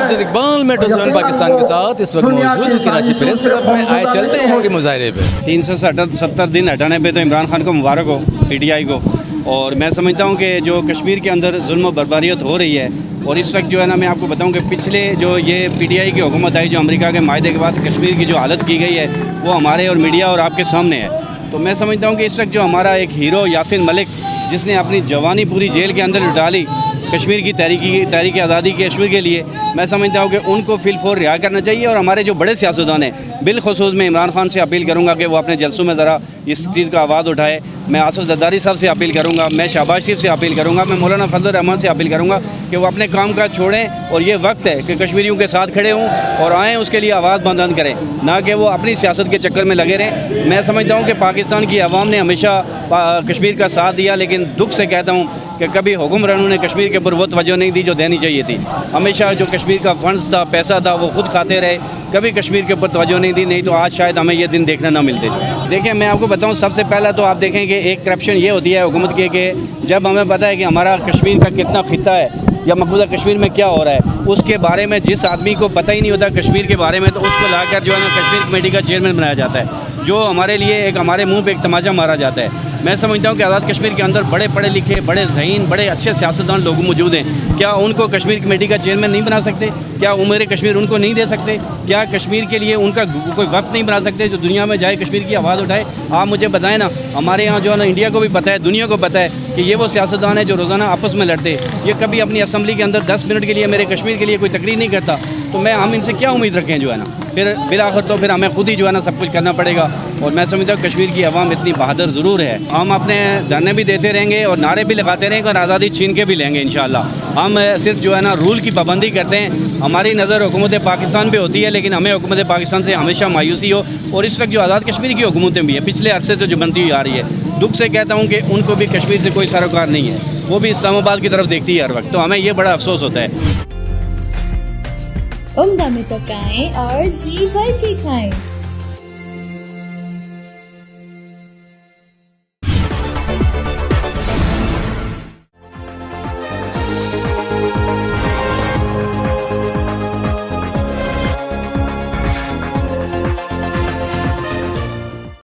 Amjad Iqbal metro 7 Pakistan के साथ इस वक्त मौजूद हूँ कराची प्रेस क्लब में। आए चलते हैं कि मुजाहरे पे 370 दिन हटाने पे तो इमरान खान को मुबारक हो, पीटीआई को। और मैं समझता हूँ कि जो कश्मीर के अंदर जुल्म बर्बारियत हो रही है, और इस वक्त जो है ना, मैं आपको बताऊँ कि पिछले जो ये पीटीआई की हुकूमत आई, जो अमेरिका के मायदे के बाद कश्मीर की जो हालत की गई है, वो हमारे और मीडिया और आपके सामने है। तो मैं समझता हूँ कि इस वक्त जो हमारा एक हीरो यासिन मलिक, जिसने अपनी जवानी पूरी जेल के अंदर डाली कश्मीर की तहरीक आज़ादी के कश्मीर के लिए, मैं समझता हूँ कि उनको फिलफोर रिहा करना चाहिए। और हमारे जो बड़े सियासतदान हैं, बिलखुसूस मैं इमरान खान से अपील करूँगा कि वो अपने जलसों में ज़रा इस चीज़ का आवाज़ उठाए। मैं आसिफ ज़रदारी साहब से अपील करूँगा, मैं शहबाज शरीफ से अपील करूँगा, मैं मौलाना फजल रहमान से अपील करूँगा कि वो अपने काम काज छोड़ें और ये वक्त है कि कश्मीरियों के साथ खड़े हों और आएँ, उसके लिए आवाज़ बुलंद करें, ना कि वो अपनी सियासत के चक्कर में लगे रहें। मैं समझता हूँ कि पाकिस्तान की आवाम ने हमेशा कश्मीर का साथ दिया, लेकिन दुख से कहता हूँ कि कभी हुक्मरानों ने कश्मीर के ऊपर वो तवज्जो नहीं दी जो देनी चाहिए थी। हमेशा जो कश्मीर का फंड्स था, पैसा था, वो खुद खाते रहे, कभी कश्मीर के ऊपर तवज्जो नहीं दी। नहीं तो आज शायद हमें ये दिन देखने ना मिलते। देखिए, मैं आपको बताऊं, सबसे पहला तो आप देखें कि एक करप्शन ये होती है हुकूमत की कि जब हमें पता है कि हमारा कश्मीर का कितना खिता है या मकबूजा कश्मीर में क्या हो रहा है, उसके बारे में जिस आदमी को पता ही नहीं होता कश्मीर के बारे में, तो उसको लाकर जो है ना कश्मीर कमेटी का चेयरमैन बनाया जाता है, जो हमारे लिए एक हमारे मुंह पे एक तमाचा मारा जाता है। मैं समझता हूँ कि आज़ाद कश्मीर के अंदर बड़े पढ़े लिखे, बड़े ज़हीन, बड़े अच्छे सियासतदान लोग मौजूद हैं। क्या उनको कश्मीर कमेटी का चेयरमैन नहीं बना सकते? क्या उम्र कश्मीर उनको नहीं दे सकते? क्या कश्मीर के लिए उनका कोई वक्त नहीं बना सकते जो दुनिया में जाए, कश्मीर की आवाज़ उठाए? आप मुझे बताएं ना। हमारे यहाँ जो है ना, इंडिया को भी पता है, दुनिया को पता है कि ये वो सियासतदान है जो रोज़ाना आपस में लड़ते। ये कभी अपनी असम्बली के अंदर 10 मिनट के लिए मेरे कश्मीर के लिए कोई तकरीर नहीं करता। तो हम इनसे क्या उम्मीद रखें जो है ना? फिर बिलाखिर तो फिर हमें खुद ही जो है ना सब कुछ करना पड़ेगा। और मैं समझता हूँ कश्मीर की आवाम इतनी बहादुर ज़रूर है। हम अपने धरने भी देते रहेंगे और नारे भी लगाते रहेंगे और आज़ादी छीन के भी लेंगे इंशाअल्लाह। हम सिर्फ जो है ना रूल की पाबंदी करते हैं। हमारी नज़र हुकूमत पाकिस्तान पे होती है, लेकिन हमें हुकूमत पाकिस्तान से हमेशा मायूसी हो। और इस वक्त जो आज़ाद कश्मीर की हुकूमतें भी है, पिछले अरसे से जो बनती हुई आ रही है, दुख से कहता हूँ कि उनको भी कश्मीर से कोई सरोकार नहीं है, वो भी इस्लामाबाद की तरफ देखती है हर वक्त। तो हमें ये बड़ा अफसोस होता है। उम्दा में पकाएं और जी भर के खाएं।